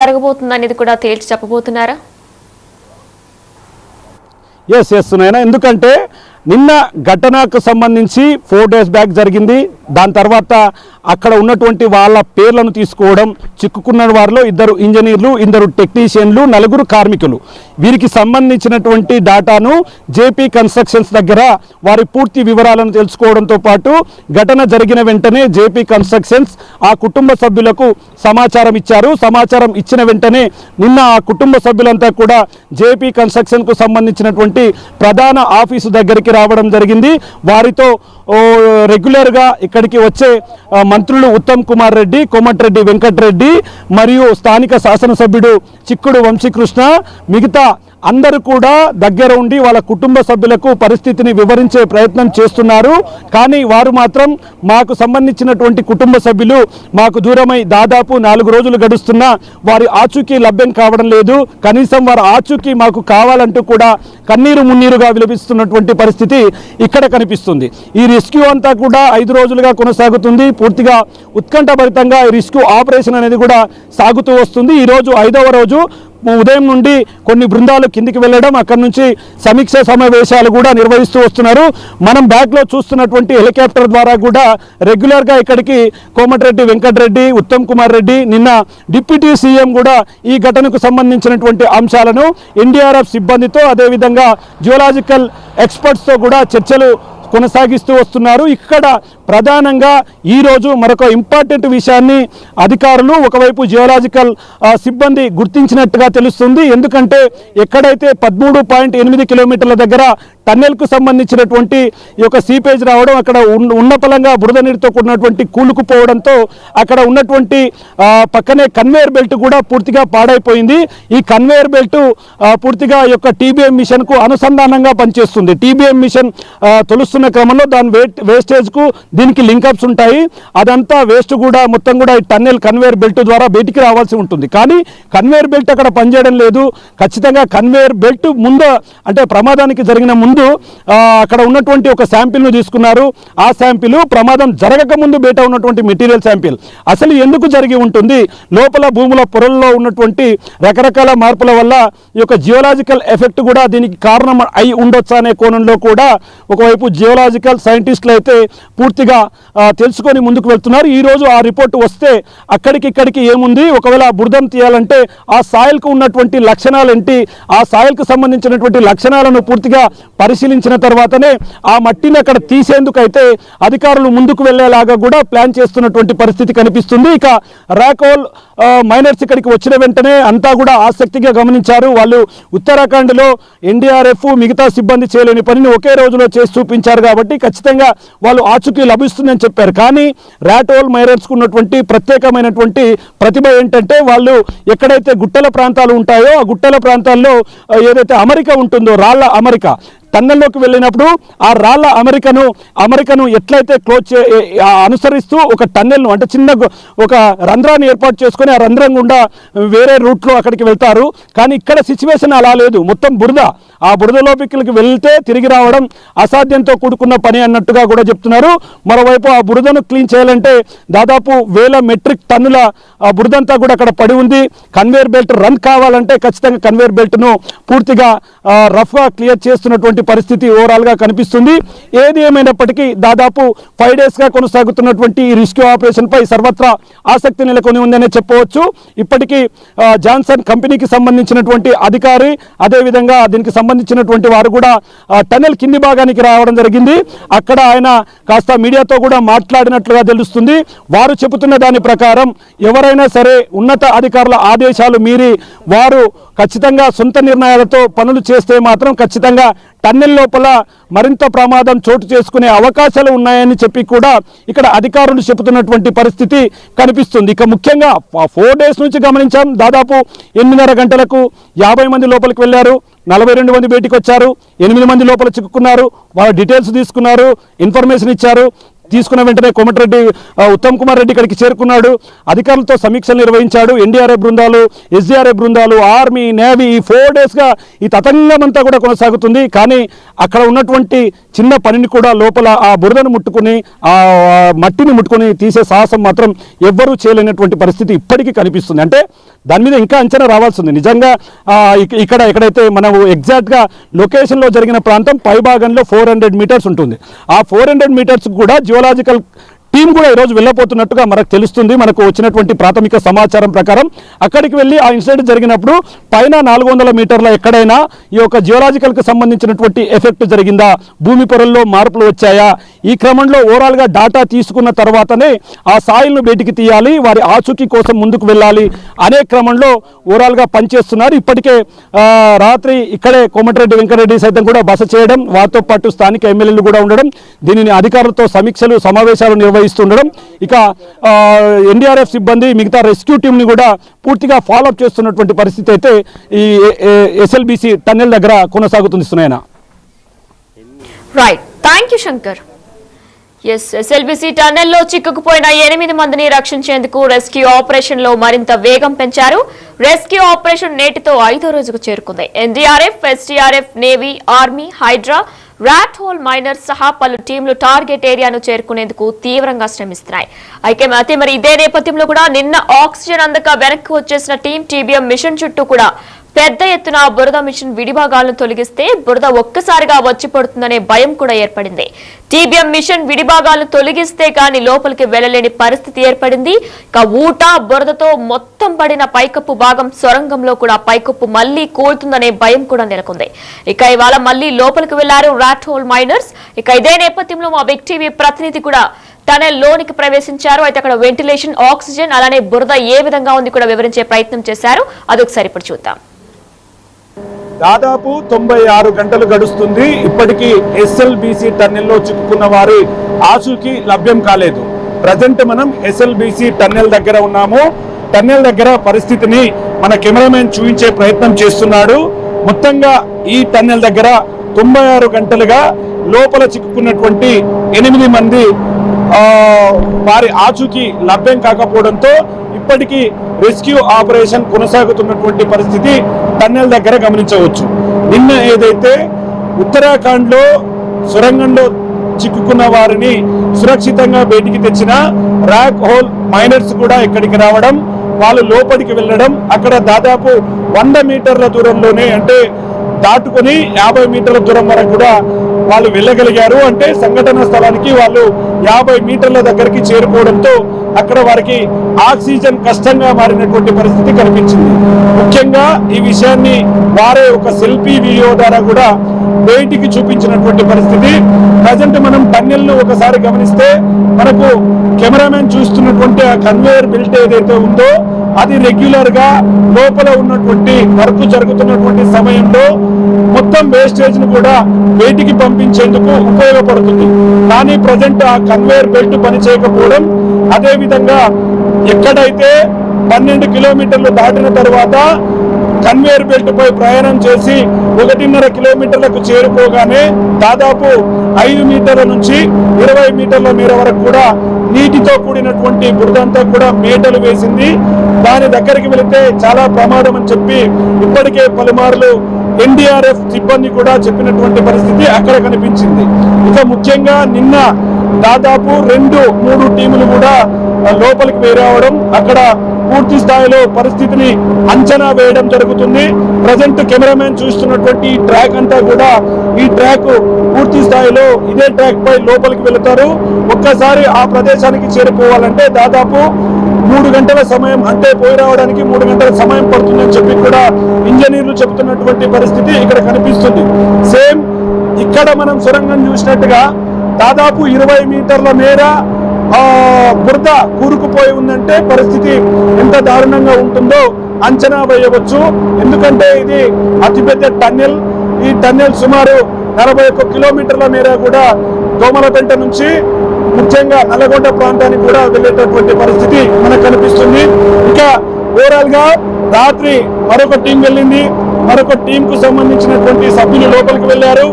జరగబోతుందనేది కూడా తేల్చి చెప్పబోతున్నారా? ఎస్ నైనా, ఎందుకంటే నిన్న ఘటనకు సంబంధించి 4 days బ్యాక్ జరిగింది. దాని తర్వాత అక్కడ ఉన్నటువంటి వాళ్ళ పేర్లను తీసుకోవడం, చిక్కుకున్న వారిలో 2 ఇంజనీర్లు, 2 టెక్నీషియన్లు, 4 కార్మికులు, వీరికి సంబంధించినటువంటి డాటాను జేపీ కన్స్ట్రక్షన్స్ దగ్గర వారి పూర్తి వివరాలను తెలుసుకోవడంతో పాటు ఘటన జరిగిన వెంటనే జేపీ కన్స్ట్రక్షన్స్ ఆ కుటుంబ సభ్యులకు సమాచారం ఇచ్చారు. సమాచారం ఇచ్చిన వెంటనే నిన్న ఆ కుటుంబ సభ్యులంతా కూడా జేపీ కన్స్ట్రక్షన్కు సంబంధించినటువంటి ప్రధాన ఆఫీసు దగ్గరికి రావడం జరిగింది. వారితో రెగ్యులర్గా ఇక్కడికి వచ్చే మంత్రులు ఉత్తమ్ కుమార్ రెడ్డి, కోమటిరెడ్డి వెంకటరెడ్డి మరియు స్థానిక శాసనసభ్యుడు చిక్కుడు వంశీకృష్ణ, మిగతా అందరూ కూడా దగ్గర ఉండి వాళ్ళ కుటుంబ సభ్యులకు పరిస్థితిని వివరించే ప్రయత్నం చేస్తున్నారు. కానీ వారు మాత్రం మాకు సంబంధించినటువంటి కుటుంబ సభ్యులు మాకు దూరమై దాదాపు 4 రోజులు గడుస్తున్నా వారి ఆచూకీ లభ్యం కావడం లేదు, కనీసం వారి ఆచూకీ మాకు కావాలంటూ కూడా కన్నీరు మున్నీరుగా విలపిస్తున్నటువంటి పరిస్థితి ఇక్కడ కనిపిస్తుంది. ఈ రెస్క్యూ అంతా కూడా 5 రోజులుగా కొనసాగుతుంది. పూర్తిగా ఉత్కంఠభరితంగా ఈ రెస్క్యూ ఆపరేషన్ అనేది కూడా సాగుతూ వస్తుంది. ఈరోజు 5వ రోజు ఉదయం నుండి కొన్ని బృందాలు కిందికి వెళ్ళడం, అక్కడి నుంచి సమీక్ష సమావేశాలు కూడా నిర్వహిస్తూ వస్తున్నారు. మనం బ్యాక్లో చూస్తున్నటువంటి హెలికాప్టర్ ద్వారా కూడా రెగ్యులర్గా ఇక్కడికి కోమటిరెడ్డి వెంకటరెడ్డి, ఉత్తమ్ కుమార్ రెడ్డి, నిన్న డిప్యూటీ సీఎం కూడా ఈ ఘటనకు సంబంధించినటువంటి అంశాలను ఎన్డీఆర్ఎఫ్ సిబ్బందితో, అదేవిధంగా జియోలాజికల్ ఎక్స్పర్ట్స్తో కూడా చర్చలు కొనసాగిస్తూ వస్తున్నారు. ఇక్కడ ప్రధానంగా ఈరోజు మరొక ఇంపార్టెంట్ విషయాన్ని అధికారులు, ఒకవైపు జియోలాజికల్ సిబ్బంది గుర్తించినట్టుగా తెలుస్తుంది. ఎందుకంటే ఎక్కడైతే 13.8 కిలోమీటర్ల దగ్గర టన్నెల్కు సంబంధించినటువంటి ఈ యొక్క సీపేజ్ రావడం, అక్కడ ఉన్నపలంగా బురద నీటితో కూడినటువంటి కూలుకుపోవడంతో అక్కడ ఉన్నటువంటి పక్కనే కన్వేయర్ బెల్ట్ కూడా పూర్తిగా పాడైపోయింది. ఈ కన్వేయర్ బెల్ట్ పూర్తిగా ఈ యొక్క టీబీఎం మిషన్కు అనుసంధానంగా పనిచేస్తుంది. టీబీఎం మిషన్ తొలుస్తున్న క్రమంలో దాని వేస్టేజ్కు దీనికి లింకప్స్ ఉంటాయి. అదంతా వేస్ట్ కూడా మొత్తం కూడా ఈ టన్నెల్ కన్వేయర్ బెల్ట్ ద్వారా బయటికి రావాల్సి ఉంటుంది. కానీ కన్వేయర్ బెల్ట్ అక్కడ పనిచేయడం లేదు. ఖచ్చితంగా కన్వేయర్ బెల్ట్ ముందు, అంటే ప్రమాదానికి జరిగిన ముందు అక్కడ ఉన్నటువంటి ఒక శాంపిల్ను తీసుకున్నారు. ఆ శాంపిల్ ప్రమాదం జరగక ముందు బయట ఉన్నటువంటి మెటీరియల్ శాంపిల్. అసలు ఎందుకు జరిగి ఉంటుంది, లోపల భూముల పొరల్లో ఉన్నటువంటి రకరకాల మార్పుల వల్ల ఈ యొక్క జియోలాజికల్ ఎఫెక్ట్ కూడా దీనికి కారణం అయి ఉండొచ్చు అనే కోణంలో కూడా ఒకవైపు జియోలాజికల్ సైంటిస్టులు అయితే పూర్తిగా తెలుసుకొని ముందుకు వెళ్తున్నారు. ఈరోజు ఆ రిపోర్ట్ వస్తే అక్కడికి ఏముంది, ఒకవేళ బురదను తీయాలంటే ఆ సాయిల్కు ఉన్నటువంటి లక్షణాలు ఏంటి, ఆ సాయిల్కు సంబంధించినటువంటి లక్షణాలను పూర్తిగా పరిశీలించిన తర్వాతనే ఆ మట్టిని అక్కడ తీసేందుకైతే అధికారులు ముందుకు వెళ్లేలాగా కూడా ప్లాన్ చేస్తున్నటువంటి పరిస్థితి కనిపిస్తుంది. ఇక రాకోల్ మైనర్స్ ఇక్కడికి వచ్చిన వెంటనే అంతా కూడా ఆసక్తిగా గమనించారు. వాళ్ళు ఉత్తరాఖండ్లో ఎన్డీఆర్ఎఫ్ మిగతా సిబ్బంది చేయలేని పనిని ఒకే రోజులో చేసి చూపించారు కాబట్టి ఖచ్చితంగా వాళ్ళు ఆచూకీ లభిస్తుందని చెప్పారు. కానీ రాకోల్ మైనర్స్కు ఉన్నటువంటి ప్రత్యేకమైనటువంటి ప్రతిభ ఏంటంటే, వాళ్ళు ఎక్కడైతే గుట్టల ప్రాంతాలు ఉంటాయో ఆ గుట్టల ప్రాంతాల్లో ఏదైతే అమరిక ఉంటుందో, రాళ్ల అమరిక, టన్నెల్లోకి వెళ్ళినప్పుడు ఆ రాళ్ల అమరికను ఎట్లయితే అనుసరిస్తూ ఒక టన్నెల్ను, అంటే చిన్న ఒక రంధ్రాన్ని ఏర్పాటు చేసుకొని ఆ రంధ్రం గుండా వేరే రూట్లో అక్కడికి వెళ్తారు. కానీ ఇక్కడ సిచ్యువేషన్ అలా లేదు. మొత్తం బురద, ఆ బురదలోకి వెళ్తే తిరిగి రావడం అసాధ్యంతో కూడుకున్న పని అన్నట్టుగా కూడా చెప్తున్నారు. మరోవైపు ఆ బురదను క్లీన్ చేయాలంటే దాదాపు 1000 మెట్రిక్ టన్నుల ఆ బురదంతా కూడా అక్కడ పడి ఉంది. కన్వేయర్ బెల్ట్ రన్ కావాలంటే ఖచ్చితంగా కన్వేయర్ బెల్ట్ను పూర్తిగా రఫ్గా క్లియర్ చేస్తున్నటువంటి పరిస్థితి ఓవరాల్గా కనిపిస్తుంది. ఏది ఏమైనప్పటికీ దాదాపు 5 daysగా కొనసాగుతున్నటువంటి ఈ రెస్క్యూ ఆపరేషన్ పై సర్వత్రా ఆసక్తి నెలకొని ఉందనే చెప్పవచ్చు. ఇప్పటికీ జాన్సన్ కంపెనీకి సంబంధించినటువంటి అధికారి, అదేవిధంగా దీనికి సంబంధించినటువంటి వారు కూడా టన్నెల్ కింది భాగానికి రావడం జరిగింది. అక్కడ ఆయన కాస్త మీడియాతో కూడా మాట్లాడినట్లుగా తెలుస్తుంది. వారు చెబుతున్న దాని ప్రకారం ఎవరైనా సరే ఉన్నత అధికారుల ఆదేశాలు మీరి వారు ఖచ్చితంగా సొంత నిర్ణయాలతో పనులు చేస్తే మాత్రం ఖచ్చితంగా టన్నెల్ లోపల మరింత ప్రమాదం చోటు చేసుకునే అవకాశాలు ఉన్నాయని చెప్పి కూడా ఇక్కడ అధికారులు చెబుతున్నటువంటి పరిస్థితి కనిపిస్తుంది. ఇక ముఖ్యంగా 4 days నుంచి గమనించాం. దాదాపు 8:30 గంటలకు 50 మంది లోపలికి వెళ్ళారు, 42 మంది బయటికి వచ్చారు, 8 మంది లోపల చిక్కుకున్నారు. వాళ్ళ డీటెయిల్స్ తీసుకున్నారు, ఇన్ఫర్మేషన్ ఇచ్చారు. తీసుకున్న వెంటనే కోమటిరెడ్డి ఉత్తమ్ కుమార్ రెడ్డి ఇక్కడికి చేరుకున్నాడు. అధికారులతో సమీక్షలు నిర్వహించాడు. ఎన్డీఆర్ఎఫ్ బృందాలు, ఎస్డీఆర్ఎఫ్ బృందాలు, ఆర్మీ, నేవీ ఈ 4 daysగా ఈ తతంగం అంతా కూడా కొనసాగుతుంది. కానీ అక్కడ ఉన్నటువంటి చిన్న పనిని కూడా లోపల ఆ బురదను ముట్టుకుని ఆ మట్టిని ముట్టుకొని తీసే సాహసం మాత్రం ఎవ్వరూ చేయలేనటువంటి పరిస్థితి ఇప్పటికీ కనిపిస్తుంది. అంటే దాని మీద ఇంకా అంచనా రావాల్సింది. నిజంగా ఎక్కడైతే మనం ఎగ్జాక్ట్గా లొకేషన్లో జరిగిన ప్రాంతం పైభాగంలో 400 మీటర్స్ ఉంటుంది. ఆ 400 మీటర్స్ కూడా జియోలాజికల్ టీం కూడా ఈరోజు వెళ్ళబోతున్నట్టుగా మనకు తెలుస్తుంది. మనకు వచ్చినటువంటి ప్రాథమిక సమాచారం ప్రకారం అక్కడికి వెళ్ళి ఆ ఇన్సిడెంట్ జరిగినప్పుడు పైన 400 మీటర్ల ఎక్కడైనా ఈ యొక్క జియోలాజికల్కి సంబంధించినటువంటి ఎఫెక్ట్ జరిగిందా, భూమి పొరల్లో మార్పులు వచ్చాయా, ఈ క్రమంలో ఓవరాల్గా డాటా తీసుకున్న తర్వాతనే ఆ సాయిల్ను బయటికి తీయాలి, వారి ఆచూకీ కోసం ముందుకు వెళ్ళాలి అనే క్రమంలో ఓవరాల్గా పనిచేస్తున్నారు. ఇప్పటికే రాత్రి ఇక్కడే కోమటిరెడ్డి వెంకటరెడ్డి సైతం కూడా బస చేయడం, వారితో పాటు స్థానిక ఎమ్మెల్యేలు కూడా ఉండడం, దీనిని అధికారులతో సమీక్షలు సమావేశాలు నిర్వహిస్తుండడం, ఇక ఎన్డీఆర్ఎఫ్ సిబ్బంది మిగతా రెస్క్యూ టీంని కూడా పూర్తిగా ఫాలోఅప్ చేస్తున్నటువంటి పరిస్థితి అయితే ఈ ఎస్ఎల్బిసి టన్నెల్ దగ్గర కొనసాగుతుంది. Sunayana. Right, thank you Shankar. SLBC టన్నెల్లో చిక్కుకుపోయిన 8 మందిని రక్షించేందుకు రెస్క్యూ ఆపరేషన్ లో మరింత వేగం పెంచారు. రెస్క్యూ ఆపరేషన్ నేటితో 5వ రోజుకు చేరుకుంది. NDRF, SDRF, navy, army, HYDRAA, rat hole miners సహా పలు టీంలు టార్గెట్ ఏరియాను చేరుకునేందుకు తీవ్రంగా శ్రమిస్తున్నాయి. అయితే మరి ఇదే నేపథ్యంలో కూడా నిన్న ఆక్సిజన్ అందక వెనక్కి వచ్చేసిన టీం టీబీఎం మిషన్ చుట్టూ కూడా పెద్ద ఎత్తున బురద మిషన్ విడిభాగాలను తొలగిస్తే బురద ఒక్కసారిగా వచ్చి పడుతుందనే భయం కూడా ఏర్పడింది. టీబీఎం మిషన్ విడిభాగాలను తొలగిస్తే కానీ లోపలికి వెళ్లలేని పరిస్థితి ఏర్పడింది. ఇక ఊట బురదతో మొత్తం పడిన పైకప్పు భాగం సొరంగంలో కూడా పైకప్పు మళ్లీ కూలుతుందనే భయం కూడా నెలకొంది. ఇక ఇవాళ మళ్లీ లోపలికి వెళ్లారు రాట్ హోల్ మైనర్స్. ఇక ఇదే నేపథ్యంలో మా బిగ్ టీవీ ప్రతినిధి కూడా టనెల్ లోనికి ప్రవేశించారు. అయితే అక్కడ వెంటిలేషన్, ఆక్సిజన్ అలానే బురద ఏ విధంగా ఉంది కూడా వివరించే ప్రయత్నం చేశారు. అదొకసారి ఇప్పుడు చూద్దాం. దాదాపు 96 గంటలు గడుస్తుంది. ఇప్పటికీ ఎస్ఎల్బిసి టన్నెల్లో చిక్కుకున్న వారి ఆచూకీ లభ్యం కాలేదు. ప్రజెంట్ మనం ఎస్ఎల్బిసి టన్నెల్ దగ్గర ఉన్నాము. టన్నెల్ దగ్గర పరిస్థితిని మన కెమెరామెన్ చూపించే ప్రయత్నం చేస్తున్నాడు. మొత్తంగా ఈ టన్నెల్ దగ్గర 96 గంటలుగా లోపల చిక్కుకున్నటువంటి 8 మంది వారి ఆచూకీ లభ్యం కాకపోవడంతో ఇప్పటికీ రెస్క్యూ ఆపరేషన్ కొనసాగుతున్నటువంటి పరిస్థితి టన్నెల్ దగ్గర గమనించవచ్చు. నిన్న ఏదైతే ఉత్తరాఖండ్లో సొరంగంలో చిక్కుకున్న వారిని సురక్షితంగా బయటికి తెచ్చిన రాక్ హోల్ మైనర్స్ కూడా ఇక్కడికి రావడం, వాళ్ళు లోపలికి వెళ్ళడం, అక్కడ దాదాపు 100 మీటర్ల దూరంలోనే అంటే దాటుకొని 50 మీటర్ల దూరం వరకు కూడా వాళ్ళు వెళ్ళగలిగారు. అంటే సంఘటన స్థలానికి వాళ్ళు 50 మీటర్ల దగ్గరికి చేరుకోవడంతో అక్కడ వారికి ఆక్సిజన్ కష్టంగా మారినటువంటి పరిస్థితి కనిపించింది. ముఖ్యంగా ఈ విషయాన్ని వారే ఒక సెల్ఫీ వీడియో ద్వారా కూడా బయటికి చూపించినటువంటి పరిస్థితి. ప్రజెంట్ మనం టన్నెల్ను ఒకసారి గమనిస్తే మనకు కెమెరామెన్ చూస్తున్నటువంటి ఆ కన్వేయర్ బెల్ట్ ఏదైతే ఉందో అది రెగ్యులర్ గా లోపల ఉన్నటువంటి వర్క్ జరుగుతున్నటువంటి సమయంలో మొత్తం వేస్టేజ్ ను కూడా బయటికి పంపించేందుకు ఉపయోగపడుతుంది. కానీ ప్రజెంట్ ఆ కన్వేయర్ బెల్ట్ పనిచేయకపోవడం, అదే విధంగా ఎక్కడైతే 12 కిలోమీటర్లు దాటిన తర్వాత కన్వేయర్ బెల్ట్ పై ప్రయాణం చేసి 1.5 కిలోమీటర్లకు చేరుకోగానే దాదాపు 5 మీటర్ల నుంచి 20 మీటర్ల మేర వరకు కూడా నీటితో కూడినటువంటి బురదంతా కూడా మేటలు వేసింది. దాని దగ్గరికి వెళితే చాలా ప్రమాదం అని చెప్పి ఇప్పటికే పలుమార్లు ఎన్డీఆర్ఎఫ్ సిబ్బంది కూడా చెప్పినటువంటి పరిస్థితి అక్కడ కనిపించింది. ఇక ముఖ్యంగా నిన్న దాదాపు 2-3 టీములు కూడా లోపలికి వేరావడం, అక్కడ పూర్తి స్థాయిలో పరిస్థితిని అంచనా వేయడం జరుగుతుంది. ప్రజెంట్ కెమెరామెన్ చూస్తున్నటువంటి ట్రాక్ అంతా కూడా ఈ ట్రాక్ పూర్తి స్థాయిలో ఇదే ట్రాక్ పై లోపలికి వెళుతారు. ఒక్కసారి ఆ ప్రదేశానికి చేరుకోవాలంటే దాదాపు 3 గంటల సమయం, అంటే పోయి రావడానికి 3 గంటల సమయం పడుతుందని చెప్పి కూడా ఇంజనీర్లు చెబుతున్నటువంటి పరిస్థితి ఇక్కడ కనిపిస్తుంది. సేమ్ ఇక్కడ మనం సొరంగం చూసినట్టుగా దాదాపు 20 మీటర్ల మేర బురద కూరుకుపోయి ఉందంటే పరిస్థితి ఎంత దారుణంగా ఉంటుందో అంచనా వేయవచ్చు. ఎందుకంటే ఇది అతిపెద్ద టన్నెల్. ఈ టన్నెల్ సుమారు 41 కిలోమీటర్ల మేర కూడా దోమలపెంట నుంచి ముఖ్యంగా నల్లగొండ ప్రాంతానికి కూడా వెళ్ళేటటువంటి పరిస్థితి మనకు కనిపిస్తుంది. ఇంకా ఓవరాల్ గా రాత్రి మరొక టీం వెళ్ళింది. మరొక టీం కు సంబంధించినటువంటి సభ్యులు లోపలికి వెళ్లారు.